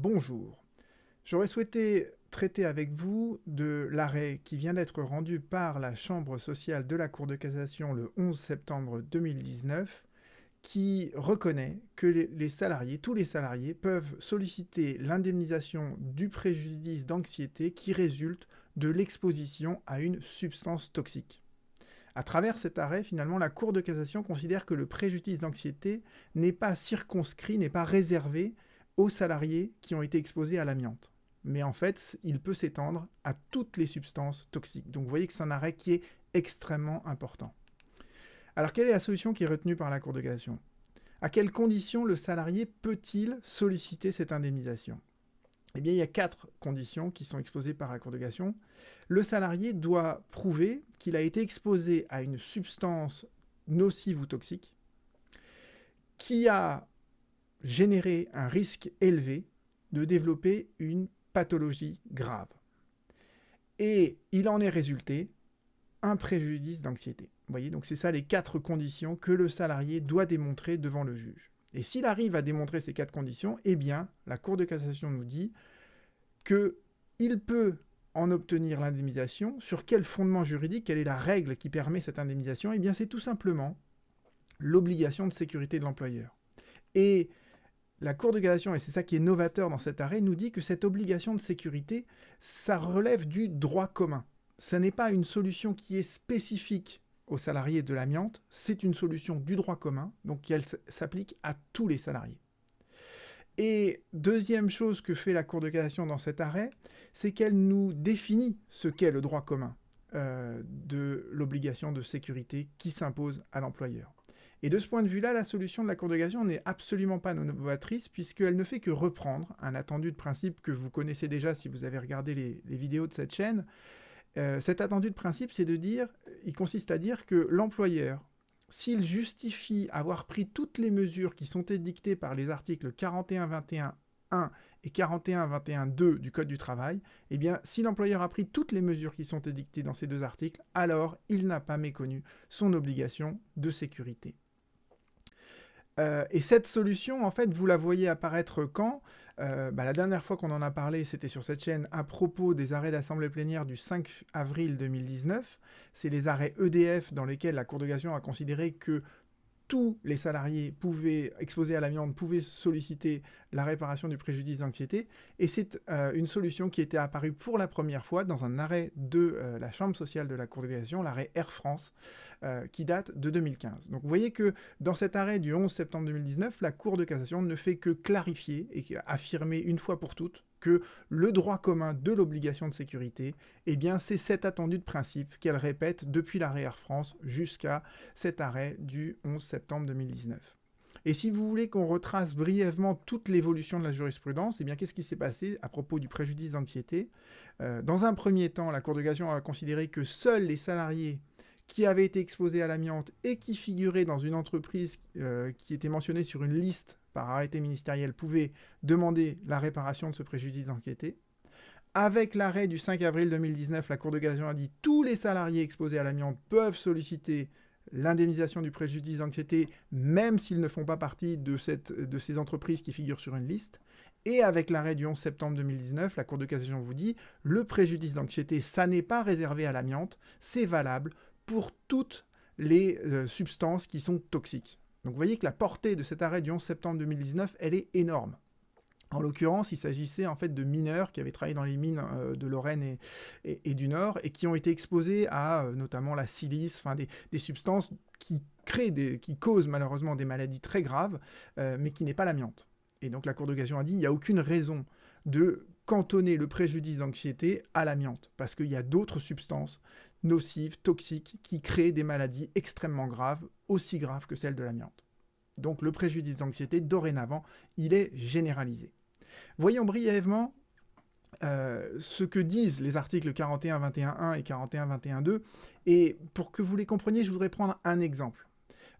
Bonjour. J'aurais souhaité traiter avec vous de l'arrêt qui vient d'être rendu par la Chambre sociale de la Cour de cassation le 11 septembre 2019, qui reconnaît que les salariés, tous les salariés, peuvent solliciter l'indemnisation du préjudice d'anxiété qui résulte de l'exposition à une substance toxique. À travers cet arrêt, finalement, la Cour de cassation considère que le préjudice d'anxiété n'est pas circonscrit, n'est pas réservé aux salariés qui ont été exposés à l'amiante. Mais en fait, il peut s'étendre à toutes les substances toxiques. Donc vous voyez que c'est un arrêt qui est extrêmement important. Alors quelle est la solution qui est retenue par la Cour de cassation ? À quelles conditions le salarié peut-il solliciter cette indemnisation ? Eh bien, il y a 4 conditions qui sont exposées par la Cour de cassation. Le salarié doit prouver qu'il a été exposé à une substance nocive ou toxique qui a généré un risque élevé de développer une pathologie grave. Et il en est résulté un préjudice d'anxiété. Vous voyez, donc c'est ça les 4 conditions que le salarié doit démontrer devant le juge. Et s'il arrive à démontrer ces 4 conditions, eh bien, la Cour de cassation nous dit qu'il peut en obtenir l'indemnisation. Sur quel fondement juridique, quelle est la règle qui permet cette indemnisation ? Eh bien, c'est tout simplement l'obligation de sécurité de l'employeur. Et la Cour de cassation, et c'est ça qui est novateur dans cet arrêt, nous dit que cette obligation de sécurité, ça relève du droit commun. Ce n'est pas une solution qui est spécifique aux salariés de l'amiante, c'est une solution du droit commun, donc elle s'applique à tous les salariés. Et deuxième chose que fait la Cour de cassation dans cet arrêt, c'est qu'elle nous définit ce qu'est le droit commun de l'obligation de sécurité qui s'impose à l'employeur. Et de ce point de vue-là, la solution de la Cour de cassation n'est absolument pas novatrice, puisqu'elle ne fait que reprendre un attendu de principe que vous connaissez déjà si vous avez regardé les vidéos de cette chaîne. Cet attendu de principe, il consiste à dire que l'employeur, s'il justifie avoir pris toutes les mesures qui sont édictées par les articles 41.21.1 et 41.21.2 du Code du travail, eh bien, si l'employeur a pris toutes les mesures qui sont édictées dans ces 2 articles, alors il n'a pas méconnu son obligation de sécurité. Et cette solution, en fait, vous la voyez apparaître quand ? La dernière fois qu'on en a parlé, c'était sur cette chaîne à propos des arrêts d'assemblée plénière du 5 avril 2019. C'est les arrêts EDF dans lesquels la Cour de cassation a considéré que tous les salariés exposés à l'amiante pouvaient solliciter la réparation du préjudice d'anxiété. Et c'est une solution qui était apparue pour la première fois dans un arrêt de la Chambre sociale de la Cour de cassation, l'arrêt Air France, qui date de 2015. Donc vous voyez que dans cet arrêt du 11 septembre 2019, la Cour de cassation ne fait que clarifier et affirmer une fois pour toutes que le droit commun de l'obligation de sécurité, eh bien, c'est cet attendu de principe qu'elle répète depuis l'arrêt Air France jusqu'à cet arrêt du 11 septembre 2019. Et si vous voulez qu'on retrace brièvement toute l'évolution de la jurisprudence, eh bien, qu'est-ce qui s'est passé à propos du préjudice d'anxiété ? Dans un premier temps, la Cour de cassation a considéré que seuls les salariés qui avaient été exposés à l'amiante et qui figuraient dans une entreprise qui était mentionnée sur une liste par arrêté ministériel pouvaient demander la réparation de ce préjudice d'anxiété. Avec l'arrêt du 5 avril 2019, la Cour de cassation a dit que tous les salariés exposés à l'amiante peuvent solliciter l'indemnisation du préjudice d'anxiété, même s'ils ne font pas partie de ces entreprises qui figurent sur une liste. Et avec l'arrêt du 11 septembre 2019, la Cour de cassation vous dit le préjudice d'anxiété, ça n'est pas réservé à l'amiante, c'est valable pour toutes les substances qui sont toxiques. Donc vous voyez que la portée de cet arrêt du 11 septembre 2019, elle est énorme. En l'occurrence, il s'agissait en fait de mineurs qui avaient travaillé dans les mines de Lorraine et du Nord et qui ont été exposés à notamment la silice, des substances qui causent malheureusement des maladies très graves, mais qui n'est pas l'amiante. Et donc la Cour de cassation a dit qu'il n'y a aucune raison de cantonner le préjudice d'anxiété à l'amiante, parce qu'il y a d'autres substances nocives, toxiques, qui créent des maladies extrêmement graves, aussi graves que celles de l'amiante. Donc le préjudice d'anxiété, dorénavant, il est généralisé. Voyons brièvement ce que disent les articles 41.21.1 et 41.21.2, et pour que vous les compreniez, je voudrais prendre un exemple.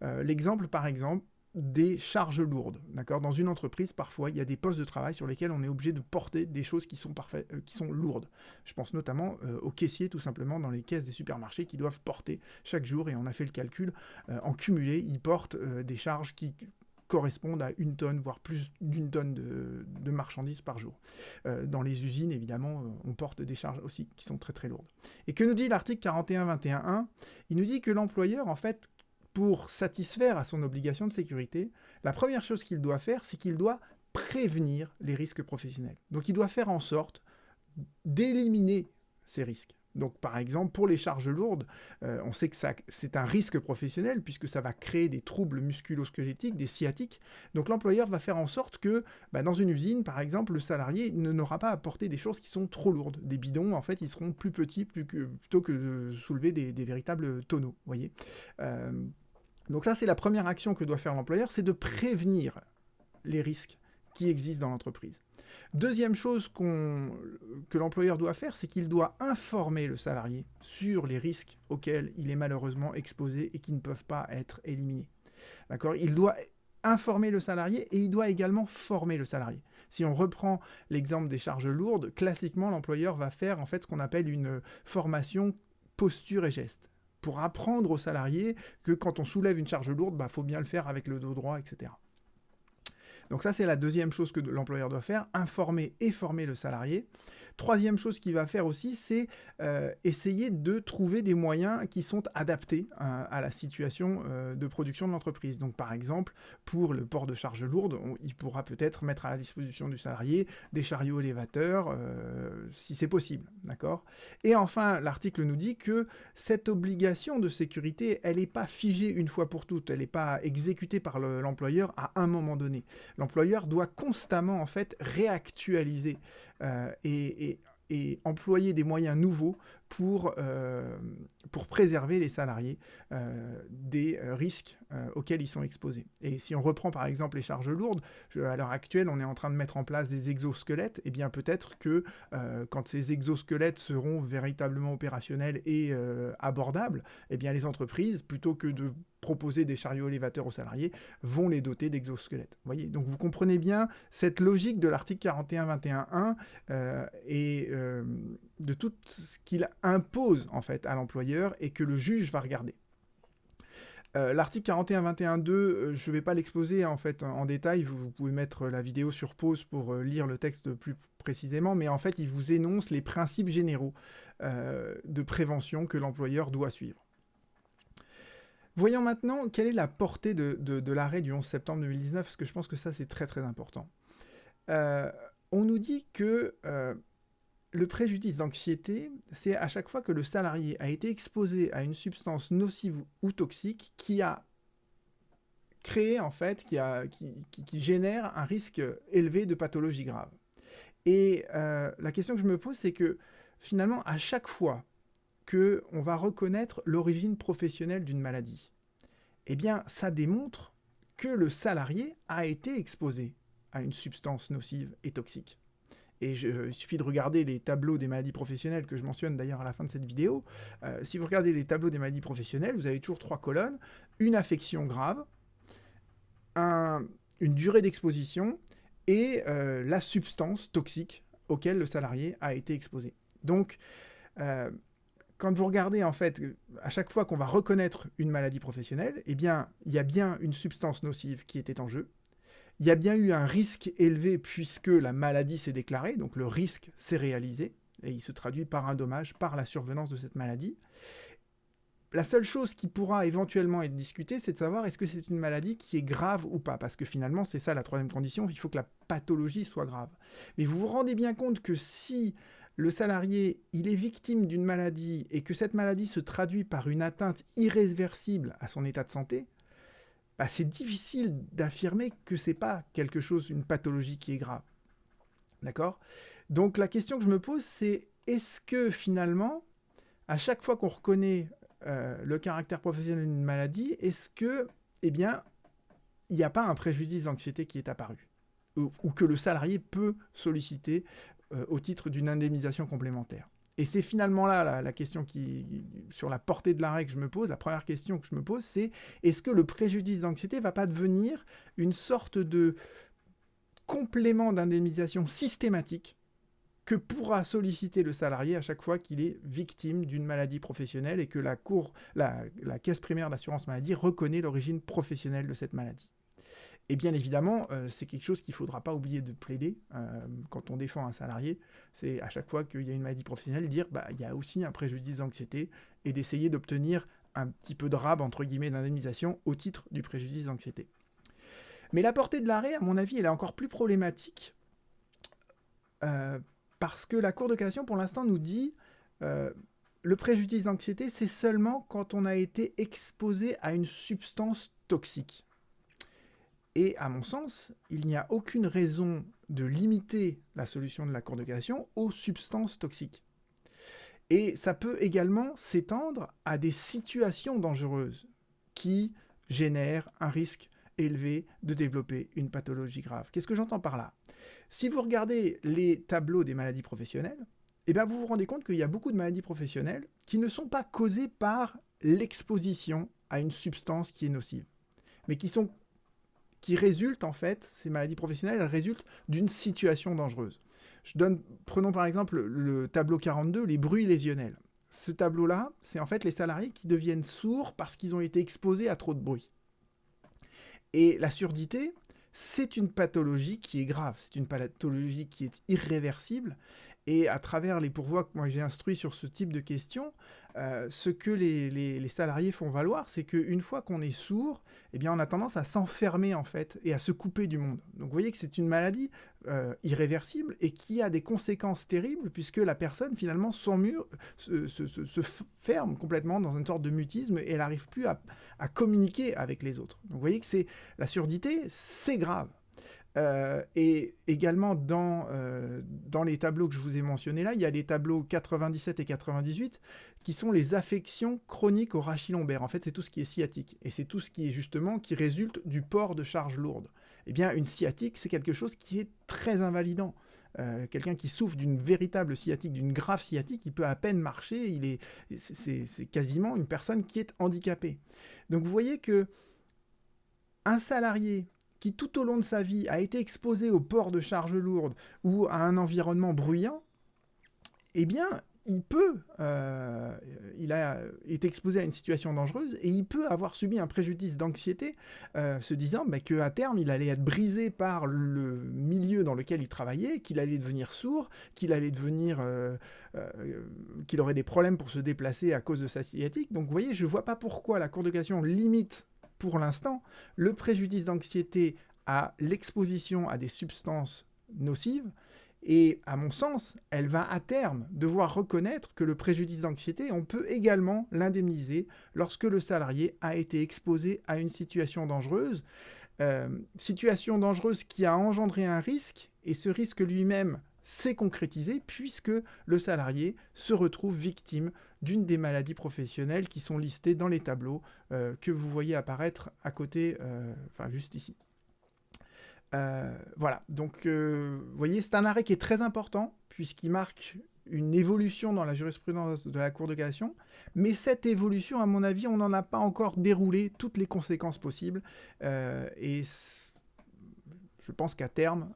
L'exemple, par exemple, des charges lourdes. D'accord ? Dans une entreprise, parfois, il y a des postes de travail sur lesquels on est obligé de porter des choses qui sont lourdes. Je pense notamment aux caissiers, tout simplement, dans les caisses des supermarchés, qui doivent porter chaque jour, et on a fait le calcul, en cumulé, ils portent des charges qui correspondent à 1 tonne, voire plus d'1 tonne de marchandises par jour. Dans les usines, évidemment, on porte des charges aussi qui sont très très lourdes. Et que nous dit l'article 41.21.1 ? Il nous dit que l'employeur, en fait, pour satisfaire à son obligation de sécurité, la première chose qu'il doit faire, c'est qu'il doit prévenir les risques professionnels. Donc il doit faire en sorte d'éliminer ces risques. Donc par exemple, pour les charges lourdes, on sait que c'est un risque professionnel puisque ça va créer des troubles musculo-squelettiques, des sciatiques. Donc l'employeur va faire en sorte que dans une usine, par exemple, le salarié n'aura pas à porter des choses qui sont trop lourdes. Des bidons, en fait, ils seront plus petits plutôt que de soulever des véritables tonneaux. Voyez. Donc ça, c'est la première action que doit faire l'employeur, c'est de prévenir les risques qui existent dans l'entreprise. Deuxième chose que l'employeur doit faire, c'est qu'il doit informer le salarié sur les risques auxquels il est malheureusement exposé et qui ne peuvent pas être éliminés. D'accord ? Il doit informer le salarié et il doit également former le salarié. Si on reprend l'exemple des charges lourdes, classiquement, l'employeur va faire en fait ce qu'on appelle une formation posture et geste, pour apprendre aux salariés que quand on soulève une charge lourde, faut bien le faire avec le dos droit, etc. Donc ça, c'est la deuxième chose que l'employeur doit faire, informer et former le salarié. Troisième chose qu'il va faire aussi, c'est essayer de trouver des moyens qui sont adaptés à la situation de production de l'entreprise. Donc par exemple, pour le port de charges lourdes, il pourra peut-être mettre à la disposition du salarié des chariots élévateurs, si c'est possible. D'accord ? Et enfin, l'article nous dit que cette obligation de sécurité, elle n'est pas figée une fois pour toutes, elle n'est pas exécutée par l'employeur à un moment donné. L'employeur doit constamment en fait réactualiser et employer des moyens nouveaux pour préserver les salariés des risques auxquels ils sont exposés. Et si on reprend par exemple les charges lourdes, à l'heure actuelle, on est en train de mettre en place des exosquelettes, et bien peut-être que quand ces exosquelettes seront véritablement opérationnels et abordables, et bien les entreprises, plutôt que de proposer des chariots élévateurs aux salariés, vont les doter d'exosquelettes. Voyez, donc vous comprenez bien cette logique de l'article 41.21.1 et de tout ce qu'il impose en fait à l'employeur et que le juge va regarder. L'article 41.21.2, je ne vais pas l'exposer en fait en détail, vous pouvez mettre la vidéo sur pause pour lire le texte plus précisément, mais en fait il vous énonce les principes généraux de prévention que l'employeur doit suivre. Voyons maintenant quelle est la portée de l'arrêt du 11 septembre 2019, parce que je pense que ça c'est très très important. On nous dit que le préjudice d'anxiété, c'est à chaque fois que le salarié a été exposé à une substance nocive ou toxique qui a créé, en fait, qui génère un risque élevé de pathologie grave. Et la question que je me pose, c'est que finalement, à chaque fois qu'on va reconnaître l'origine professionnelle d'une maladie, eh bien, ça démontre que le salarié a été exposé à une substance nocive et toxique. Et il suffit de regarder les tableaux des maladies professionnelles, que je mentionne d'ailleurs à la fin de cette vidéo. Si vous regardez les tableaux des maladies professionnelles, vous avez toujours 3 colonnes, une affection grave, une durée d'exposition et la substance toxique auquel le salarié a été exposé. Donc, quand vous regardez, en fait, à chaque fois qu'on va reconnaître une maladie professionnelle, eh bien, il y a bien une substance nocive qui était en jeu. Il y a bien eu un risque élevé puisque la maladie s'est déclarée, donc le risque s'est réalisé, et il se traduit par un dommage, par la survenance de cette maladie. La seule chose qui pourra éventuellement être discutée, c'est de savoir est-ce que c'est une maladie qui est grave ou pas, parce que finalement, c'est ça la troisième condition, il faut que la pathologie soit grave. Mais vous vous rendez bien compte que si le salarié, il est victime d'une maladie et que cette maladie se traduit par une atteinte irréversible à son état de santé, c'est difficile d'affirmer que c'est pas quelque chose, une pathologie qui est grave. D'accord ? Donc la question que je me pose, c'est est-ce que finalement, à chaque fois qu'on reconnaît le caractère professionnel d'une maladie, est-ce que, eh bien, il n'y a pas un préjudice d'anxiété qui est apparu ou que le salarié peut solliciter au titre d'une indemnisation complémentaire. Et c'est finalement là la question sur la portée de l'arrêt que je me pose, la première question que je me pose, c'est est-ce que le préjudice d'anxiété ne va pas devenir une sorte de complément d'indemnisation systématique que pourra solliciter le salarié à chaque fois qu'il est victime d'une maladie professionnelle et que la caisse primaire d'assurance maladie reconnaît l'origine professionnelle de cette maladie. Et bien évidemment, c'est quelque chose qu'il ne faudra pas oublier de plaider quand on défend un salarié. C'est à chaque fois qu'il y a une maladie professionnelle, dire il y a aussi un préjudice d'anxiété et d'essayer d'obtenir un petit peu de rab, entre guillemets, d'indemnisation au titre du préjudice d'anxiété. Mais la portée de l'arrêt, à mon avis, elle est encore plus problématique parce que la Cour de cassation, pour l'instant, nous dit le préjudice d'anxiété, c'est seulement quand on a été exposé à une substance toxique. Et à mon sens, il n'y a aucune raison de limiter la solution de la Cour de cassation aux substances toxiques. Et ça peut également s'étendre à des situations dangereuses qui génèrent un risque élevé de développer une pathologie grave. Qu'est-ce que j'entends par là ? Si vous regardez les tableaux des maladies professionnelles, eh bien vous vous rendez compte qu'il y a beaucoup de maladies professionnelles qui ne sont pas causées par l'exposition à une substance qui est nocive, mais qui résultent en fait, ces maladies professionnelles, elles résultent d'une situation dangereuse. Prenons par exemple le tableau 42, les bruits lésionnels. Ce tableau-là, c'est en fait les salariés qui deviennent sourds parce qu'ils ont été exposés à trop de bruit. Et la surdité, c'est une pathologie qui est grave, c'est une pathologie qui est irréversible. Et à travers les pourvois que moi j'ai instruits sur ce type de questions, ce que les salariés font valoir, c'est qu'une fois qu'on est sourd, eh bien on a tendance à s'enfermer en fait et à se couper du monde. Donc vous voyez que c'est une maladie irréversible et qui a des conséquences terribles puisque la personne finalement se ferme complètement dans une sorte de mutisme et elle n'arrive plus à communiquer avec les autres. Donc vous voyez que la surdité, c'est grave. Et également dans les tableaux que je vous ai mentionnés là, il y a les tableaux 97 et 98 qui sont les affections chroniques au rachis lombaire. En fait, c'est tout ce qui est sciatique. Et c'est tout ce qui est justement qui résulte du port de charges lourdes. Eh bien, une sciatique, c'est quelque chose qui est très invalidant. Quelqu'un qui souffre d'une véritable sciatique, d'une grave sciatique, il peut à peine marcher, c'est quasiment une personne qui est handicapée. Donc vous voyez que un salarié qui tout au long de sa vie a été exposé au port de charges lourdes ou à un environnement bruyant, eh bien, il a été exposé à une situation dangereuse et il peut avoir subi un préjudice d'anxiété, se disant qu'à terme, il allait être brisé par le milieu dans lequel il travaillait, qu'il allait devenir sourd, qu'il aurait des problèmes pour se déplacer à cause de sa sciatique. Donc, vous voyez, je ne vois pas pourquoi la Cour de cassation limite pour l'instant, le préjudice d'anxiété à l'exposition à des substances nocives, et à mon sens, elle va à terme devoir reconnaître que le préjudice d'anxiété, on peut également l'indemniser lorsque le salarié a été exposé à une situation dangereuse qui a engendré un risque, et ce risque lui-même s'est concrétisé puisque le salarié se retrouve victime d'une des maladies professionnelles qui sont listées dans les tableaux que vous voyez apparaître à côté, juste ici. Voilà, donc vous voyez, c'est un arrêt qui est très important puisqu'il marque une évolution dans la jurisprudence de la Cour de cassation, mais cette évolution, à mon avis, on n'en a pas encore déroulé toutes les conséquences possibles, et je pense qu'à terme,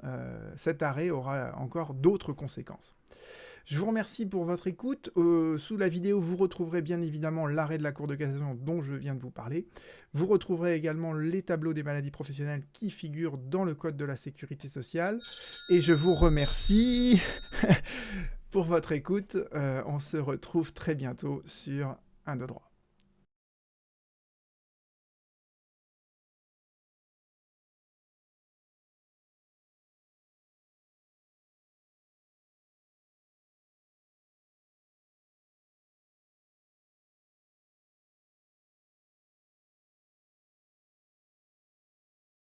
cet arrêt aura encore d'autres conséquences. Je vous remercie pour votre écoute. Sous la vidéo, vous retrouverez bien évidemment l'arrêt de la Cour de cassation dont je viens de vous parler. Vous retrouverez également les tableaux des maladies professionnelles qui figurent dans le Code de la Sécurité sociale. Et je vous remercie pour votre écoute. On se retrouve très bientôt sur Un de droit.